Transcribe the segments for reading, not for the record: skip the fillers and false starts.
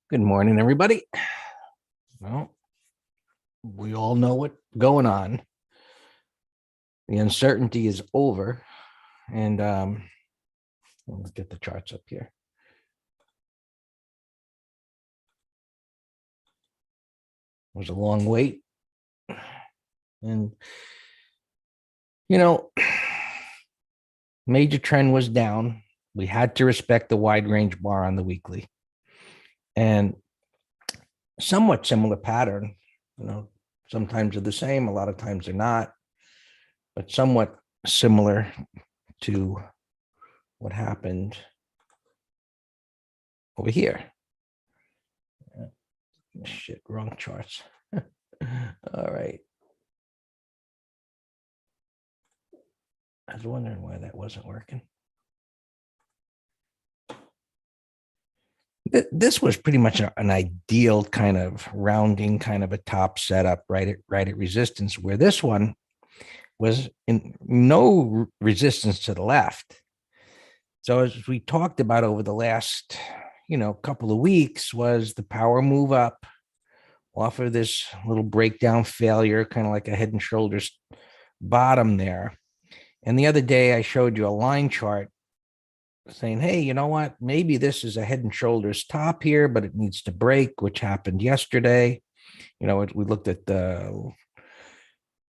Good morning, everybody. Well, we all know what's going on. The uncertainty is over. And let's get the charts up here. It was a long wait. And, major trend was down. We had to respect the wide range bar on the weekly. And somewhat similar pattern, sometimes they're the same, a lot of times they're not, but somewhat similar to what happened over here. Shit, wrong charts. All right. I was wondering why that wasn't working. This was pretty much an ideal kind of rounding, kind of a top setup right at resistance, where this one was in no resistance to the left. So as we talked about over the last, couple of weeks, was the power move up off of this little breakdown failure, kind of like a head and shoulders bottom there. And the other day I showed you a line chart saying, hey, you know what? Maybe this is a head and shoulders top here, but it needs to break, which happened yesterday. We looked at the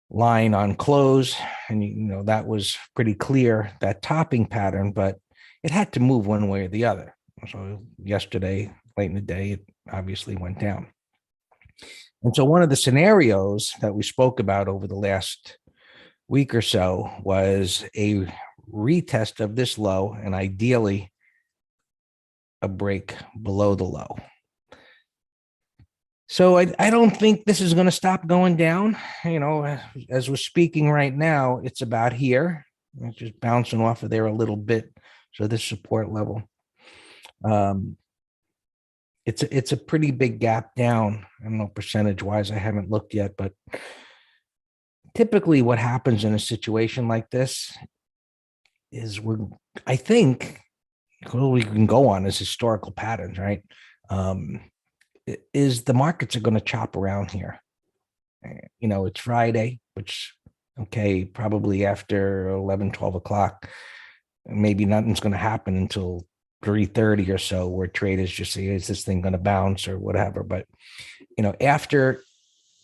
line on close, and, that was pretty clear, that topping pattern, but it had to move one way or the other. So yesterday, late in the day, it obviously went down. And so one of the scenarios that we spoke about over the last week or so was a retest of this low, and ideally a break below the low. So I don't think this is going to stop going down. As we're speaking right now, it's about here. It's just bouncing off of there a little bit. So this support level. It's a pretty big gap down. I don't know percentage wise, I haven't looked yet, but typically what happens in a situation like this is I think all we can go on is historical patterns, right? Is the markets are going to chop around here. It's Friday, which, okay, probably after 11, 12 o'clock, maybe nothing's going to happen until 3:30 or so, where traders just say, is this thing going to bounce or whatever? But, after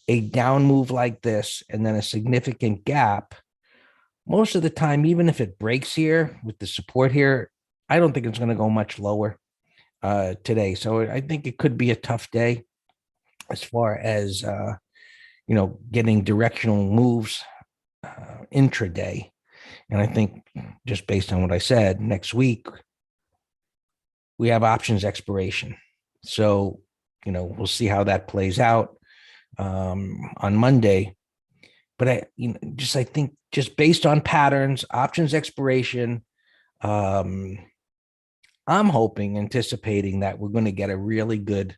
a down move like this and then a significant gap, most of the time, even if it breaks here with the support here, I don't think it's going to go much lower today. So I think it could be a tough day as far as, getting directional moves intraday. And I think just based on what I said, next week, we have options expiration. So, we'll see how that plays out on Monday. But I think just based on patterns, options expiration, I'm anticipating that we're going to get a really good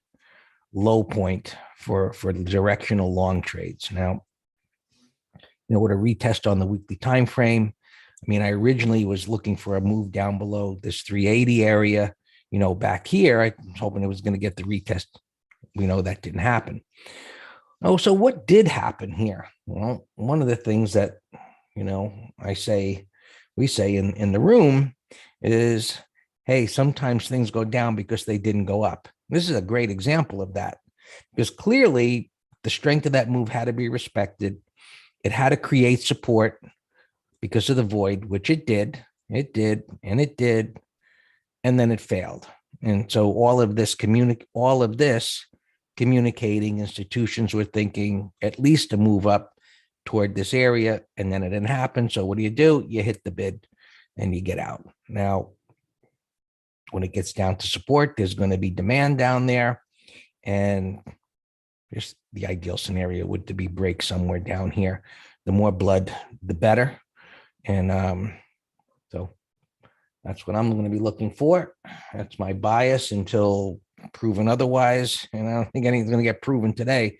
low point for directional long trades. Now, with a retest on the weekly time frame, I originally was looking for a move down below this 380 area. Back here, I was hoping it was going to get the retest. We know that didn't happen. Oh, so what did happen here? Well, one of the things that, we say in the room is, hey, sometimes things go down because they didn't go up. This is a great example of that, because clearly the strength of that move had to be respected. It had to create support because of the void, which it did, and then it failed. And so all of this communicating institutions were thinking at least to move up toward this area, and then it didn't happen. So what do? You hit the bid and you get out. Now, when it gets down to support, there's going to be demand down there, and just the ideal scenario would to be break somewhere down here. The more blood, the better. And so that's what I'm going to be looking for. That's my bias until proven otherwise. And I don't think anything's going to get proven today.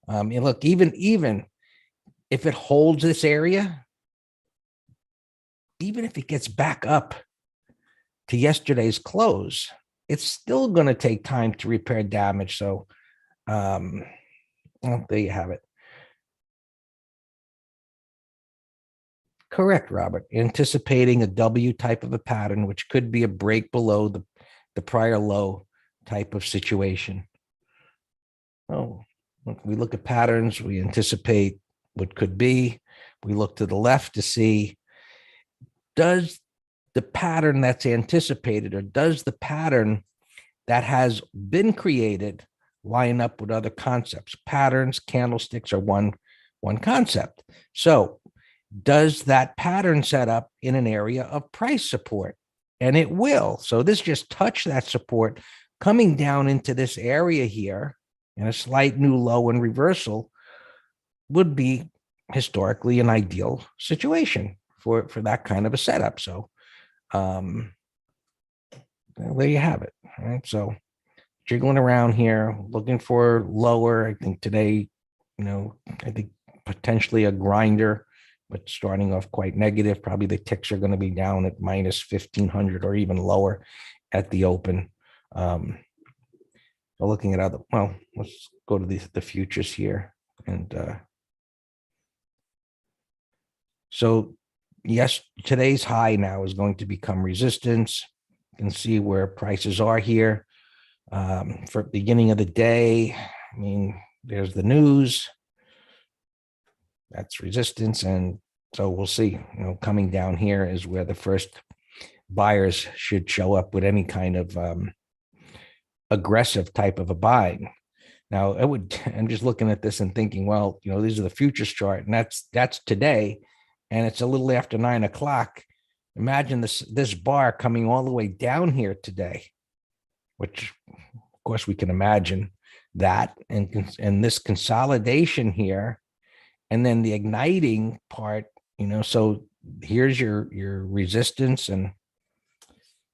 Look, even if it holds this area, even if it gets back up to yesterday's close, it's still going to take time to repair damage. So well, there you have it. Correct, Robert. Anticipating a W type of a pattern, which could be a break below the prior low type of situation. Oh, we look at patterns, we anticipate what could be. We look to the left to see, does the pattern that's anticipated, or does the pattern that has been created line up with other concepts? Patterns, candlesticks are one concept. So does that pattern set up in an area of price support? And it will. So this just touched that support coming down into this area here, and a slight new low and reversal would be historically an ideal situation for that kind of a setup. So well, there you have it. All right. So jiggling around here, looking for lower. I think today, I think potentially a grinder, but starting off quite negative. Probably the ticks are going to be down at minus 1,500 or even lower at the open. So looking at well, let's go to the futures here. And so yes, today's high now is going to become resistance. You can see where prices are here. For beginning of the day, I mean, there's the news. That's resistance. And so we'll see, coming down here is where the first buyers should show up with any kind of aggressive type of a buying. Now, I'm just looking at this and thinking, well, these are the futures chart, and that's today, and it's a little after 9 o'clock. Imagine this bar coming all the way down here today, which of course we can imagine that, and this consolidation here, and then the igniting part, so here's your resistance, and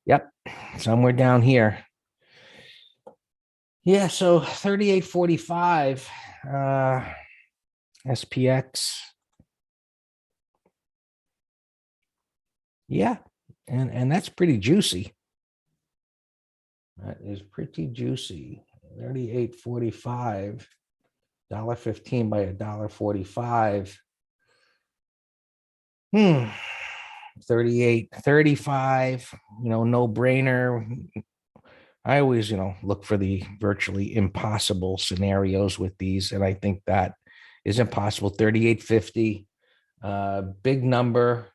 yep, somewhere down here. Yeah, so 38.45 SPX. Yeah, and that's pretty juicy. That is pretty juicy. 38.45, $1.15 by $1.45. 38.35, no brainer. I always, look for the virtually impossible scenarios with these, and I think that is impossible. 38.50, big number,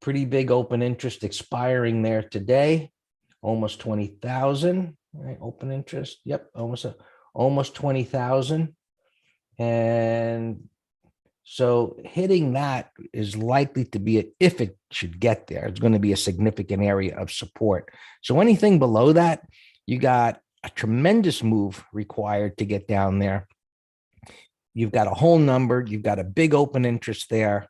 pretty big open interest expiring there today, almost 20,000. Right, open interest. Yep, almost 20,000, and so hitting that is likely to be, if it should get there, it's going to be a significant area of support. So anything below that, you got a tremendous move required to get down there. You've got a whole number. You've got a big open interest there.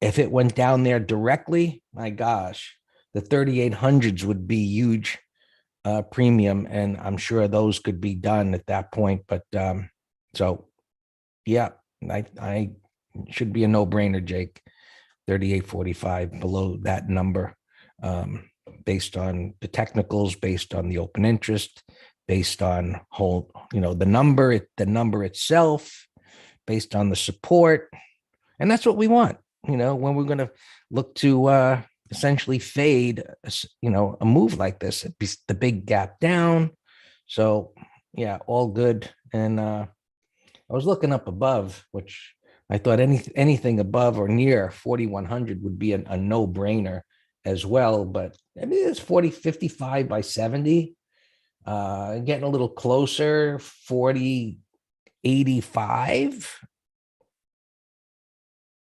If it went down there directly, my gosh, the 3,800s would be huge premium, and I'm sure those could be done at that point. But so, yeah. I should be a no-brainer, Jake. 38.45 below that number, based on the technicals, based on the open interest, based on the number itself, based on the support, and that's what we want. When we're going to look to essentially fade, a move like this, it'd be the big gap down. So yeah, all good. And I was looking up above, which I thought anything above or near 4,100 would be a no-brainer as well. But I mean, it's 55 by 70, getting a little closer, 40.85.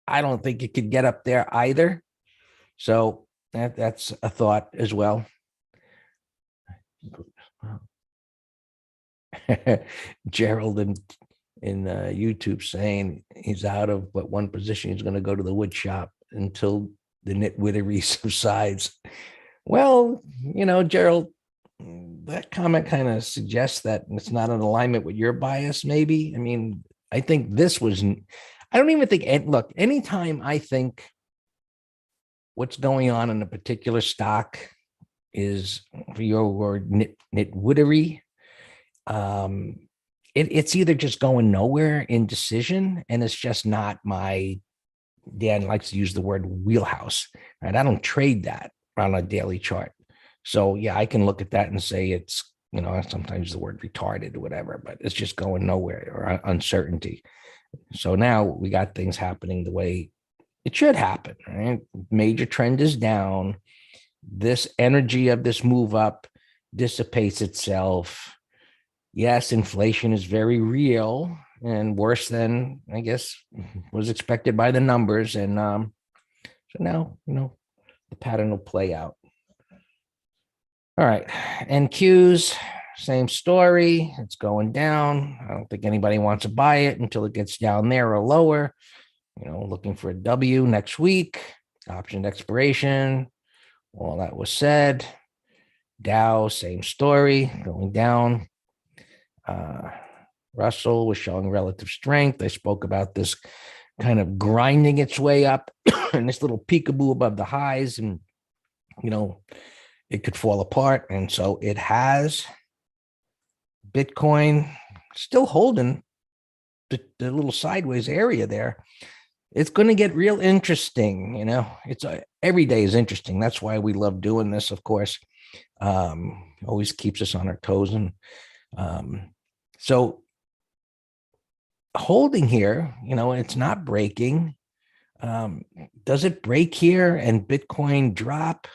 I don't think it could get up there either. So that's a thought as well. Gerald in YouTube saying he's out of but one position. He's going to go to the wood shop until the nitwittery subsides. Well, Gerald, that comment kind of suggests that it's not in alignment with your bias, maybe. I mean, I think I don't even think, look, anytime I think what's going on in a particular stock is for your word nitwittery. It's either just going nowhere, indecision, and it's just not my. Dan likes to use the word wheelhouse, right? I don't trade that on a daily chart. So yeah, I can look at that and say it's, sometimes the word retarded or whatever, but it's just going nowhere or uncertainty. So now we got things happening the way it should happen, right? Major trend is down. This energy of this move up dissipates itself. Yes, inflation is very real and worse than I guess was expected by the numbers. And so now, the pattern will play out. All right. NQs, same story. It's going down. I don't think anybody wants to buy it until it gets down there or lower. Looking for a W next week. Option expiration. All that was said. Dow, same story, going down. Russell was showing relative strength. I spoke about this kind of grinding its way up and this little peekaboo above the highs, and it could fall apart. And so it has. Bitcoin still holding the little sideways area there. It's going to get real interesting. It's every day is interesting. That's why we love doing this, of course. Always keeps us on our toes. And so holding here, it's not breaking. Does it break here and Bitcoin drop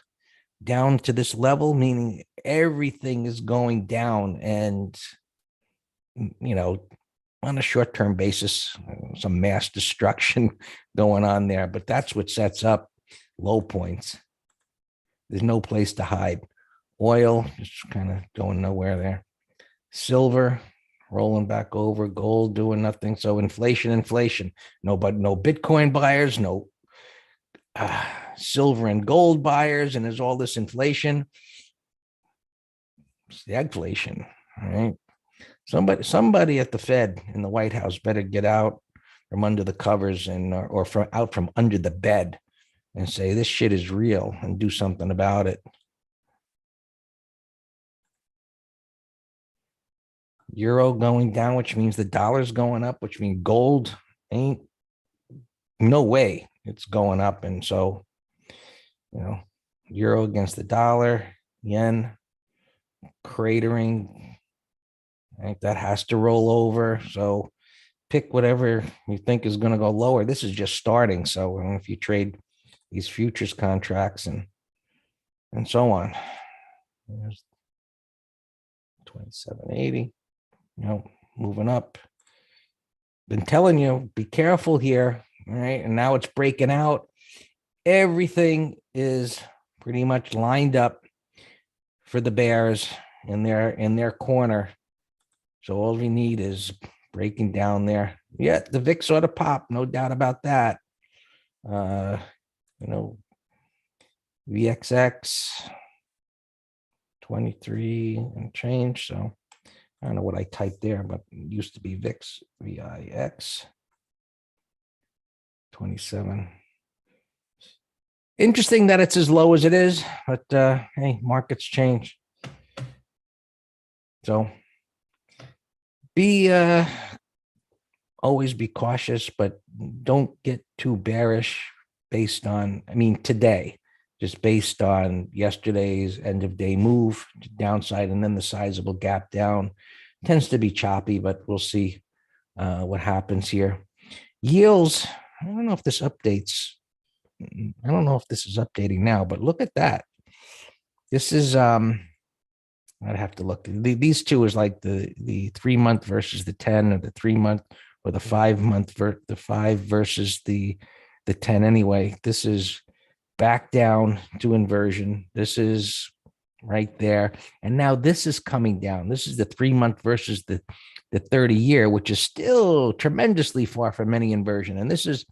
down to this level, meaning everything is going down and, on a short-term basis, some mass destruction going on there, but that's what sets up low points. There's no place to hide. Oil just kind of going nowhere there. Silver rolling back over. Gold doing nothing. So inflation. No Bitcoin buyers, no silver and gold buyers, and there's all this inflation. It's the eggflation, right? Somebody at the Fed in the White House better get out from under the covers and or out from under the bed and say this shit is real and do something about it. Euro going down, which means the dollar's going up, which means gold ain't no way it's going up. And so, euro against the dollar, yen cratering. I think that has to roll over. So pick whatever you think is going to go lower. This is just starting. So if you trade these futures contracts and so on, there's 2780, moving up. Been telling you, be careful here. All right. And now it's breaking out. Everything is pretty much lined up for the bears in their corner. So all we need is breaking down there. Yeah, the VIX ought to pop, no doubt about that. VXX 23 and change. So I don't know what I typed there, but it used to be VIX, VIX 27. Interesting that it's as low as it is, but hey, markets change. So always be cautious, but don't get too bearish based on, today, just based on yesterday's end of day move to downside and then the sizable gap down. Tends to be choppy, but we'll see what happens here. Yields, I don't know if this updates. I don't know if this is updating now, but look at that. This is I'd have to look. These two is like the 3 month versus the 10, or the 3 month or the 5 month the 5 versus the 10. Anyway, this is back down to inversion. This is right there, and now this is coming down. This is the 3 month versus the 30 year, which is still tremendously far from any inversion. And this is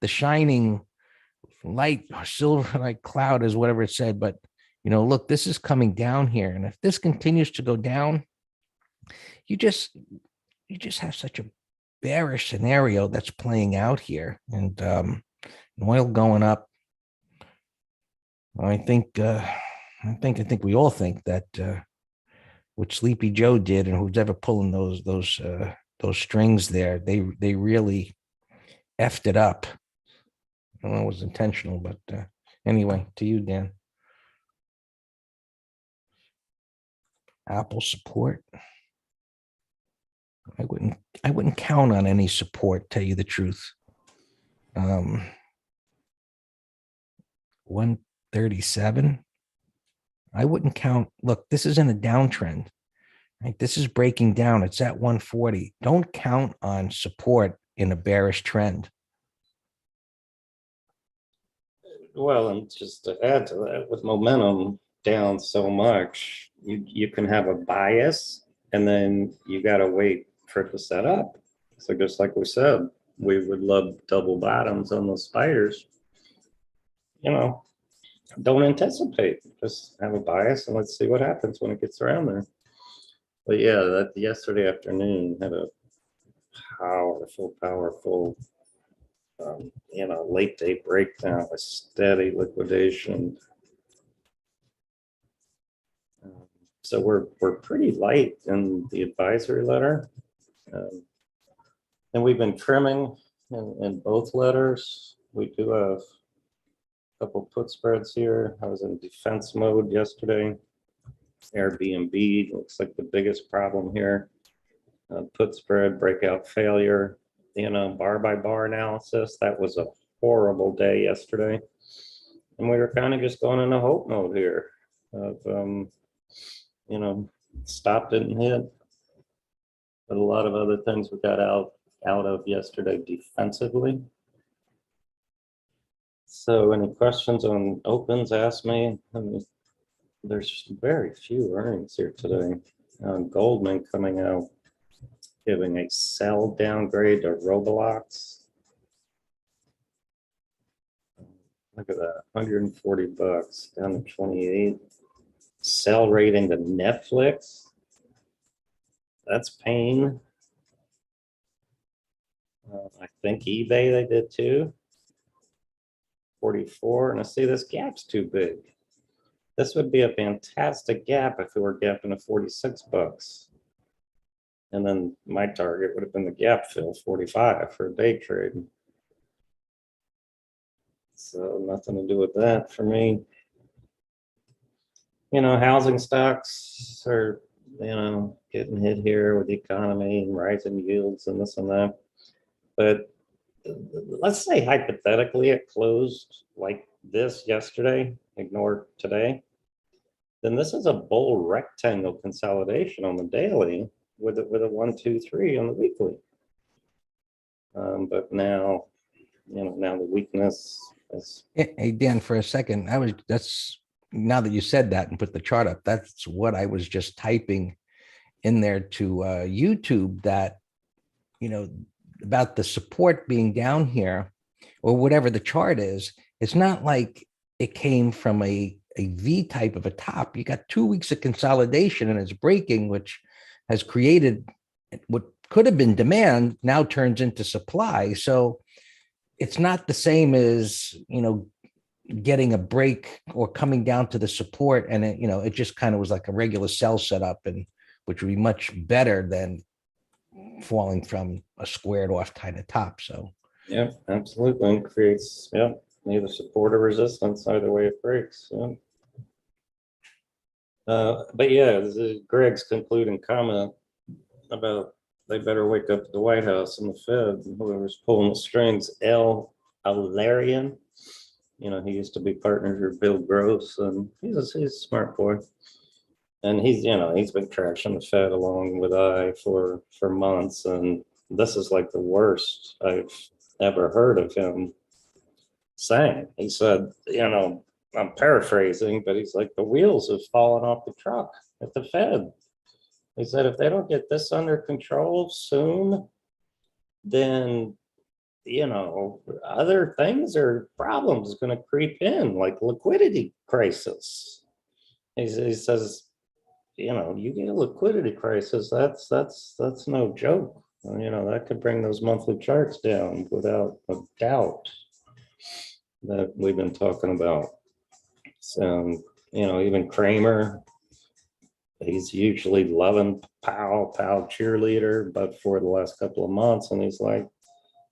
the shining light or silver like cloud, is whatever it said, but look, this is coming down here. And if this continues to go down, you just have such a bearish scenario that's playing out here. And oil going up. I think I think we all think that what Sleepy Joe did, and who's ever pulling those strings there, they really effed it up. I don't know it was intentional, but anyway, to you, Dan. Apple support. I wouldn't count on any support, tell you the truth. 137. I wouldn't count. Look, this is in a downtrend. Right? This is breaking down. It's at 140. Don't count on support in a bearish trend. Well, and just to add to that, with momentum down so much, you can have a bias, and then you got to wait for it to set up. So just like we said, we would love double bottoms on those spiders. You know, don't anticipate. Just have a bias, and let's see what happens when it gets around there. But yeah, that yesterday afternoon had a powerful, late day breakdown, a steady liquidation. So we're pretty light in the advisory letter, and we've been trimming in both letters. We do have a couple put spreads here. I was in defense mode yesterday. Airbnb looks like the biggest problem here. Put spread, breakout failure, bar by bar analysis. That was a horrible day yesterday. And we were kind of just going into hope mode here of, stop didn't hit. But a lot of other things we got out of yesterday defensively. So any questions on opens, ask me. There's very few earnings here today. Goldman coming out, giving a sell downgrade to Roblox. Look at that, 140 bucks down to 28. Sell rating to Netflix. That's pain. I think eBay they did too. 44, and I see this gap's too big. This would be a fantastic gap if it were gapping to 46 bucks. And then my target would have been the gap fill, 45 for a day trade. So nothing to do with that for me. Housing stocks are, getting hit here with the economy and rising yields and this and that. But let's say hypothetically it closed like this yesterday, ignore today, then this is a bull rectangle consolidation on the daily with a 1, 2, 3 on the weekly. But now, now the weakness is. Hey, Dan, for a second, that's now that you said that and put the chart up, that's what I was just typing in there to YouTube, that, about the support being down here or whatever the chart is. It's not like it came from a V type of a top. You got 2 weeks of consolidation and it's breaking, which has created what could have been demand now turns into supply. So it's not the same as, getting a break or coming down to the support. And it just kind of was like a regular sell setup, and which would be much better than falling from a squared off kind of top. So yeah, absolutely. And creates, either support or resistance, either way it breaks. Yeah. But yeah, this is Greg's concluding comment about they better wake up at the White House and the Fed, and whoever's pulling the strings. Alarian, he used to be partners with Bill Gross, and he's a smart boy. And he's been trashing the Fed along with I for months, and this is like the worst I've ever heard of him saying. He said, I'm paraphrasing, but he's like, the wheels have fallen off the truck at the Fed. He said, if they don't get this under control soon, then, other things or problems going to creep in, like liquidity crisis. He says, you get a liquidity crisis, that's no joke. That could bring those monthly charts down without a doubt that we've been talking about. So, Even Kramer, he's usually loving Powell cheerleader, but for the last couple of months, and he's like,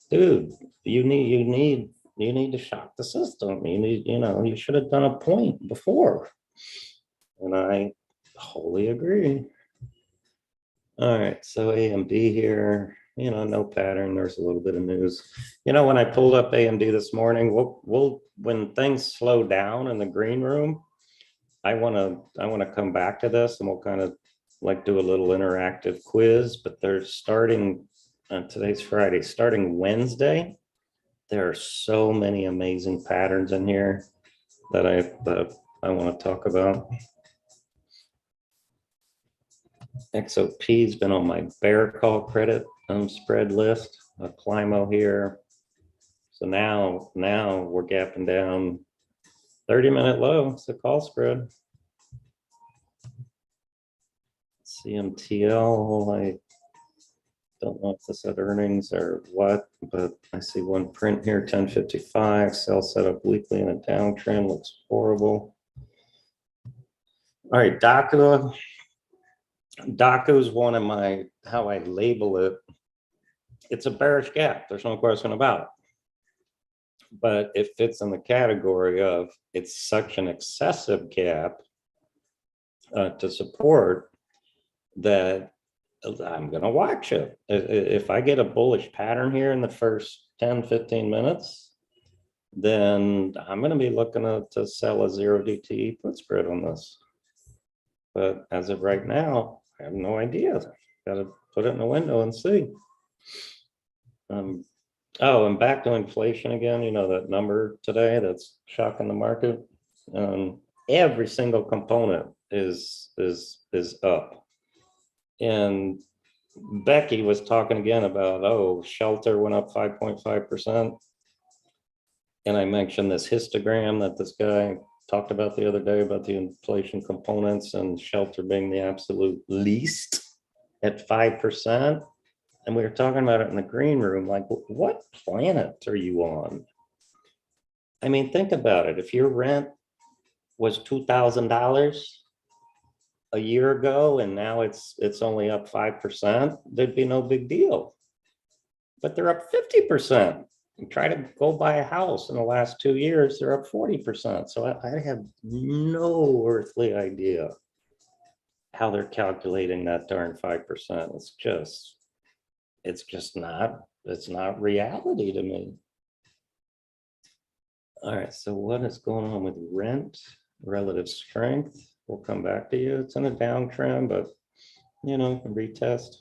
dude, you need to shock the system. You should have done a point before. And I wholly agree. All right, so AMD here, no pattern. There's a little bit of news. When I pulled up AMD this morning, when things slow down in the green room, I want to come back to this, and we'll kind of like do a little interactive quiz. But they're starting. Today's Friday. Starting Wednesday, there are so many amazing patterns in here that I want to talk about. XOP's been on my bear call credit spread list. A Climo here. So now we're gapping down 30-minute low. It's a call spread. CMTL, I don't know if this had earnings or what, but I see one print here, 1055, sell set up weekly in a downtrend, looks horrible. All right, DACA. DACA is one of my, how I label it. It's a bearish gap, there's no question about it. But it fits in the category of it's such an excessive gap to support that I'm going to watch it. If I get a bullish pattern here in the first 10, 15 minutes, then I'm going to be looking to sell a 0 DTE put spread on this. But as of right now, I have no idea. Got to put it in the window and see. Oh, and back to inflation again, that number today that's shocking the market. Every single component is up. And Becky was talking again about, shelter went up 5.5%. And I mentioned this histogram that this guy talked about the other day about the inflation components and shelter being the absolute least at 5%. And we were talking about it in the green room, like, what planet are you on? I mean, think about it. If your rent was $2,000 a year ago, and now it's only up 5%, there'd be no big deal. But they're up 50%. You try to go buy a house in the last 2 years, they're up 40%. So I have no earthly idea how they're calculating that darn 5%. It's not reality to me. All right, so what is going on with rent relative strength? We'll come back to you. It's in a downtrend, but retest.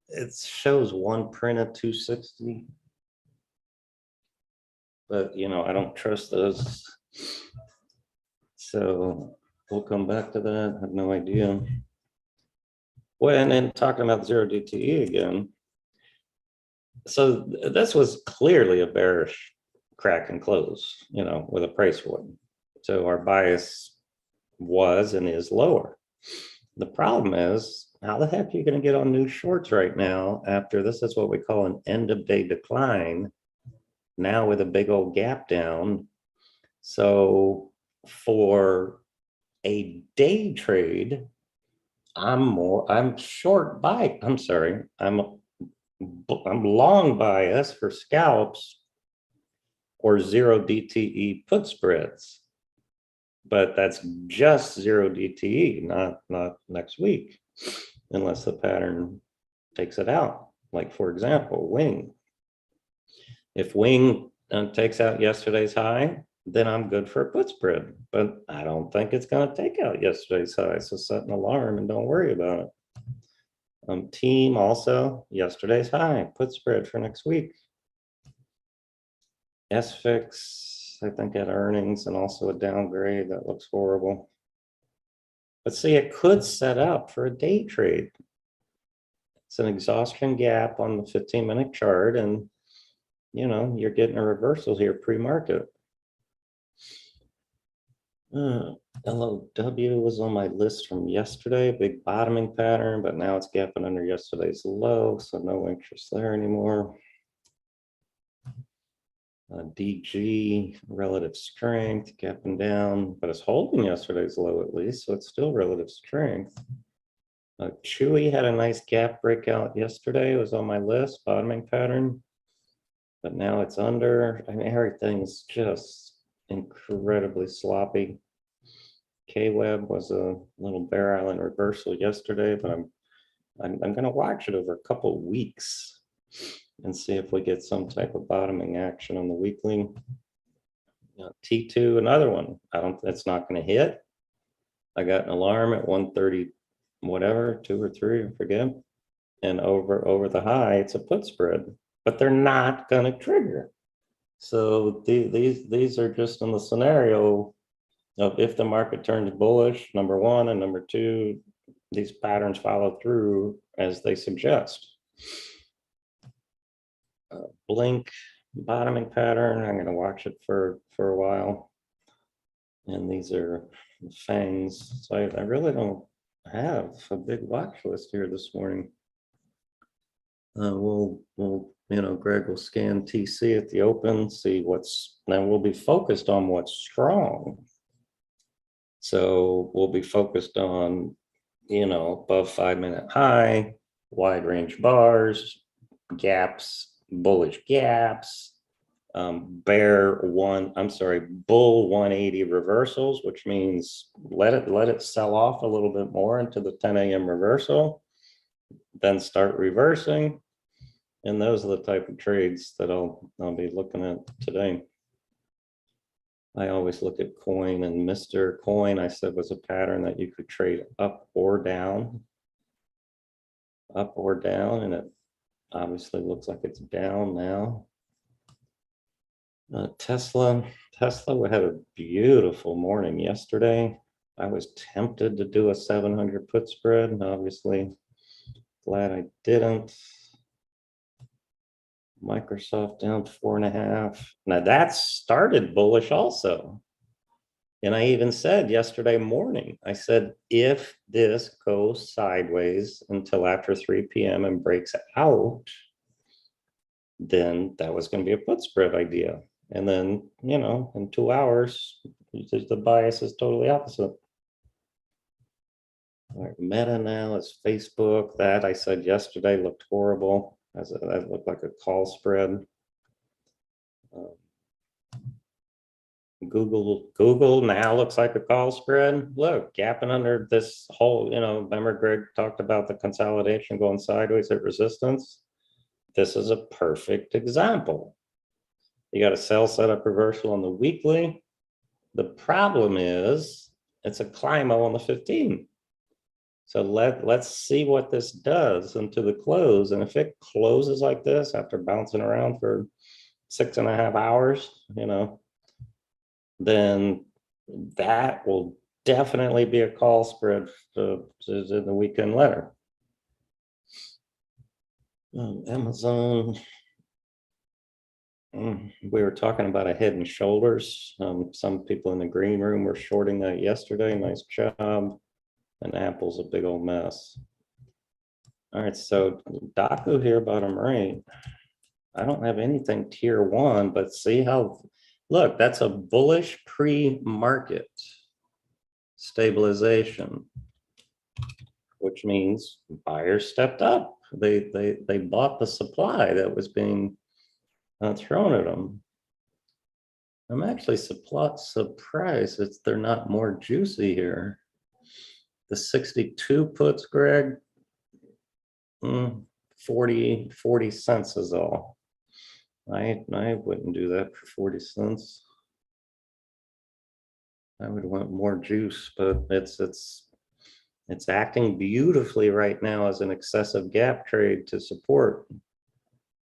It shows one print at 260, but I don't trust those. So we'll come back to that. I have no idea. Well, and then talking about 0 DTE again. So this was clearly a bearish crack and close, with a price warning. So our bias was and is lower. The problem is, how the heck are you going to get on new shorts right now after this is what we call an end of day decline, now with a big old gap down? So for a day trade, I'm long bias for scalps or 0 DTE put spreads, but that's just 0 DTE, not next week, unless the pattern takes it out. Like, for example, Wing. If Wing takes out yesterday's high, then I'm good for a put spread, but I don't think it's going to take out yesterday's high. So set an alarm and don't worry about it. Team also yesterday's high, put spread for next week. SFIX, I think, had earnings and also a downgrade. That looks horrible. But see, it could set up for a day trade. It's an exhaustion gap on the 15-minute chart, and you're getting a reversal here pre-market. LOW was on my list from yesterday, big bottoming pattern, but now it's gapping under yesterday's low, so no interest there anymore. DG, relative strength, gapping down, but it's holding yesterday's low at least, so it's still relative strength. Chewy had a nice gap breakout yesterday. It was on my list, bottoming pattern, but now it's under. I mean, everything's just incredibly sloppy. K-Web was a little Bear Island reversal yesterday, but I'm going to watch it over a couple of weeks and see if we get some type of bottoming action on the weekly. T2, another one. It's not going to hit. I got an alarm at 1:30, whatever, 2 or 3, I forget. And over the high, it's a put spread, but they're not going to trigger. So these are just in the scenario of if the market turns bullish, number one, and number two, these patterns follow through as they suggest. Blink bottoming pattern. I'm going to watch it for a while. And these are fangs. So I really don't have a big watch list here this morning. We'll Greg will scan TC at the open, see what's, then we'll be focused on what's strong. So we'll be focused on, above 5-minute high, wide range bars, gaps, bullish gaps, bull 180 reversals, which means let it sell off a little bit more into the 10 a.m. reversal, then start reversing. And those are the type of trades that I'll be looking at today. I always look at coin, and Mr. Coin, I said, was a pattern that you could trade up or down, and it obviously looks like it's down now. Tesla had a beautiful morning yesterday. I was tempted to do a 700 put spread, and obviously glad I didn't. Microsoft down 4.5. Now that started bullish also. And I even said yesterday morning, I said, if this goes sideways until after 3 p.m. and breaks out, then that was going to be a put spread idea. And then, in 2 hours, the bias is totally opposite. All right, Meta now is Facebook. That I said yesterday looked horrible. That looked like a call spread. Google now looks like a call spread. Look, gapping under this whole, remember Greg talked about the consolidation going sideways at resistance. This is a perfect example. You got a sell setup reversal on the weekly. The problem is it's a CLIMO on the 15. So let's see what this does into the close. And if it closes like this after bouncing around for 6.5 hours, then that will definitely be a call spread to the weekend letter. Amazon. We were talking about a head and shoulders. Some people in the green room were shorting that yesterday. Nice job. And Apple's a big old mess. All right, so Daku here, bottom right. I don't have anything tier 1, but see how, look, that's a bullish pre-market stabilization, which means buyers stepped up. They bought the supply that was being thrown at them. I'm actually surprised they're not more juicy here. The 62 puts, Greg, 40 cents is all. I wouldn't do that for 40 cents. I would want more juice, but it's acting beautifully right now as an excessive gap trade to support.